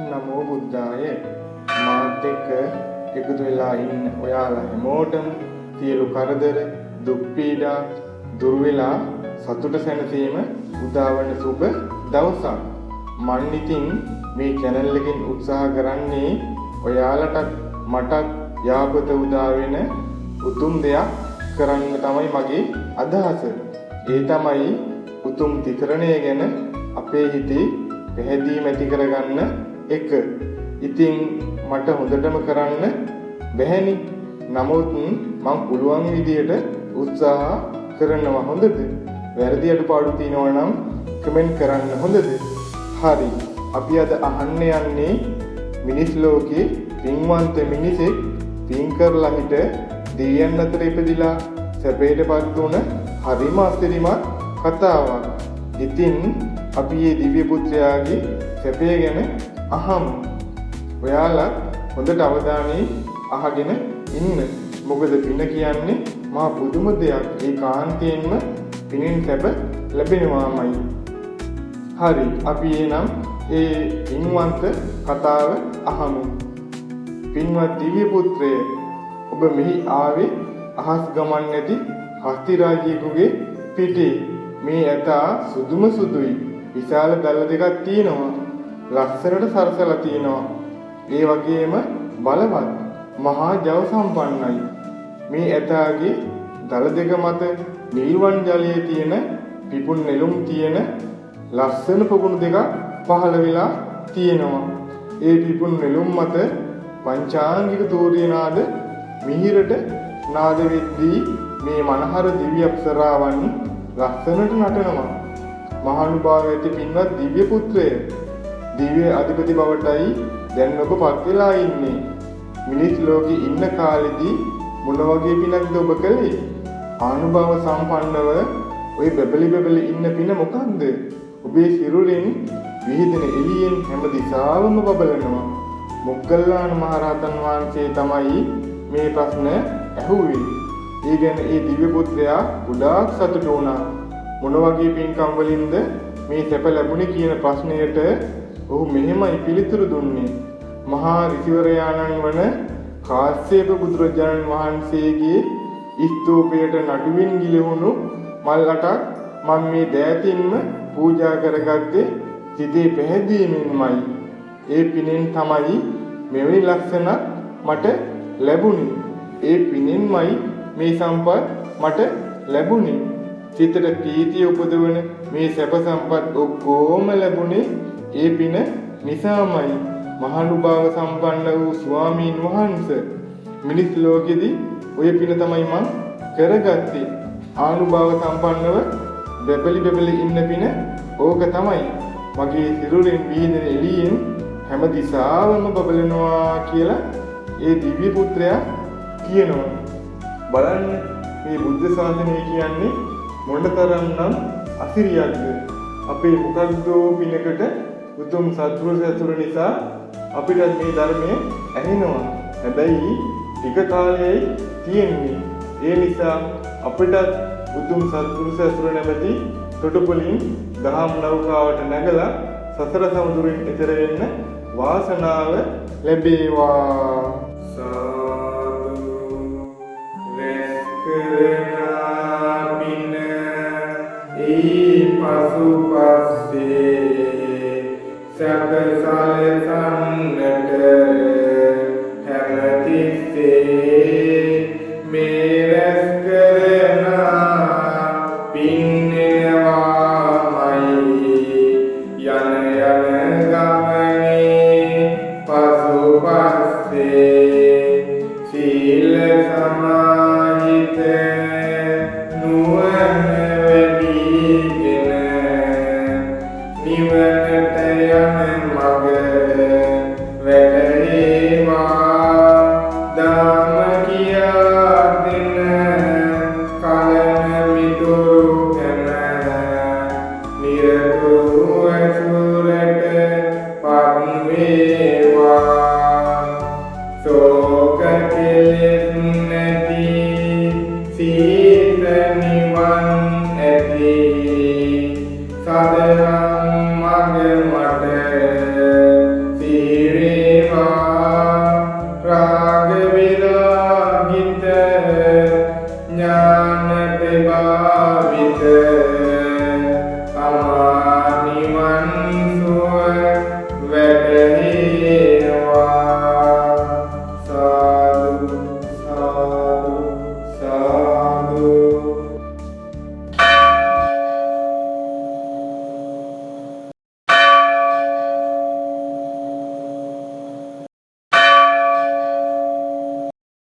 නමෝ බුද්ධාය මාත් එක්ක එකතු වෙලා ඉන්න ඔයාලා හැමෝටම සියලු කරදර දුක් පීඩා දුර වෙලා සතුට සැනසීම උදාවන සුබ දවසක්. මන් ඉතින් මේ channel එකෙන් උත්සාහ කරන්නේ ඔයාලටත් මටත් යාපත උදා වෙන උතුම් දෙයක් කරන්න තමයි මගේ අදහස. ඒ තමයි උතුම් තිකරණය ගැන අපේ හිතේ පැහැදීම ඇති කරගන්න එක. ඉතින් මට හොඳටම කරන්න බැහැනි. නමුත් මම පුළුවන් විදියට උත්සාහ කරනවා. හොඳද? වැරදි අඩුපාඩු තියෙනවා නම් කමෙන්ට් කරන්න. හොඳද? හරි. අපි අද අහන්න යන්නේ මිනිස් ලෝකේ පින්වන්ත මිනිසෙක් පින් කරලා හිට දෙවියන් අතර ඉපදිලා සැපයටපත් වුණ හරිම ආශ්චර්යමත් කතාවක්. ඉතින් අපි මේ දිව්‍ය පුත්‍රයාගේ සැපය ගැන අහමු. ඔයාලා හොඳට අවධානයෙන් අහගෙන ඉන්න. මොකද පින කියන්නේ මහා පුදුම දෙයක්. ඒ කාන්තයෙන්ම පිනෙන් සැප ලැබෙනවාමයි. හරි. අපි එනම් ඒ පින්වන්ත කතාව අහමු. පින්වත් දිව්‍ය පුත්‍රය, ඔබ මෙහි ආවේ අහස් ගමන් නැති හස්ති රාජ්‍යයෙකුගේ පිටේ. මේ ඇතා සුදුම සුදුයි. විශාල දල දෙකක් තියෙනවා. ලස්සනට සරසලා තියෙනවා. ඒ වගේම බලවත් මහා ජව සම්පන්නයි. මේ ඇතාගේ දල දෙක මත නිල්වන් ජලයේ තියෙන පිපුන් නෙළුම් තියෙන ලස්සන පොකුණු දෙකක් පහළ වෙලා තියෙනවා. ඒ පිපුන් නෙළුම් මත පංචාංගික තෝරිය නාද මිහිරට නාද වෙද්දී මේ මනහර දිව්‍ය අප්සරාවන් ලස්සනට නටනවා. මහානුභාව ඇති පින්වත් දිව්‍ය පුත්‍රය, දිව්‍ය අධිපති බවටයි දැන් ඔබ පත් වෙලා ඉන්නේ. මිනිස් ලෝකේ ඉන්න කාලෙදී මොන වගේ පිනක්ද ඔබ කළේ? ආනුභාව සම්පන්නව ඔය බබලි ඉන්න පින මොකක්ද? ඔබේ සිරුරෙන් විහිදෙන එළියෙන් හැම දිශාවම බබලනවා. මොග්ගල්ලාන මහරහතන් වහන්සේ තමයි මේ ප්‍රශ්න ඇහුවේ. ඒ ගැන ඒ දිව්‍ය පුත්‍රයා ගොඩාක් සතුටු වුණා. මොන වගේ පින්කම් වලින්ද මේ සැප ලැබුණේ කියන ප්‍රශ්නයට ඔහු මෙහෙමයි පිළිතුරු දුන්නේ. මහා ඍෂිවරයාණන් වන කාශ්‍යප බුදුරජාණන් වහන්සේගේ ස්තූපයට නඩුවෙන් ගිලවුණු මල් 8ක් මම මේ දෑතින්ම පූජා කරගත්තේ සිතේ පැහැදීමෙන්මයි. ඒ පිනෙන් තමයි මෙවැනි ලක්ෂණක් මට ලැබුණේ. ඒ පිනෙන්මයි මේ සම්පත් මට ලැබුණේ. සිතට ප්‍රීතිය උපදවන මේ සැප සම්පත් ඔක්කොම ලැබුණේ ඒ පින නිසාමයි. මහානුභාව සම්පන්න වූ ස්වාමීන් වහන්සේ, මිනිස් ලෝකෙදී ඔය පින තමයි මං කරගත්තේ. ආනුභාව සම්පන්නව බබලි ඉන්න පින ඕක තමයි. මගේ සිරුරෙන් විහිදෙන එළියෙන් හැම දිශාවම බබලනවා කියලා ඒ දිව්‍ය පුත්‍රයා කියනවා. බලන්න මේ බුද්ධ ශාසනය කියන්නේ මොනතරම්නම් අසිරියක්ද. අපේ මොකක්දෝ පිනකට උතුම් සත්පුරුෂ ඇසුර නිසා අපිට මේ ධර්මය ඇහෙනවා. හැබැයි ටික කාලයයි තියෙන්නේ. ඒ නිසා අපිට උතුම් සත්පුරුෂ ඇසුර නැමැති තොටුපළින් දහම් නෞකාවට නැගලා සසර සමුදුරින් එතර වෙන්න වාසනාව ලැබේවා. පසුපස්සේ සැපසලසන්නට හැමතිස්සේ මේ රැස් කරන පින්නෙනවාමයි. යන ගමනේ පසුපස්සේ සීල සමාහිත නුවණ නිවනට යන මග වැටේවා. දාම කියා දෙන කලන මිතුරු ගැන නිරතුරු ඇසුරට පත් වේ.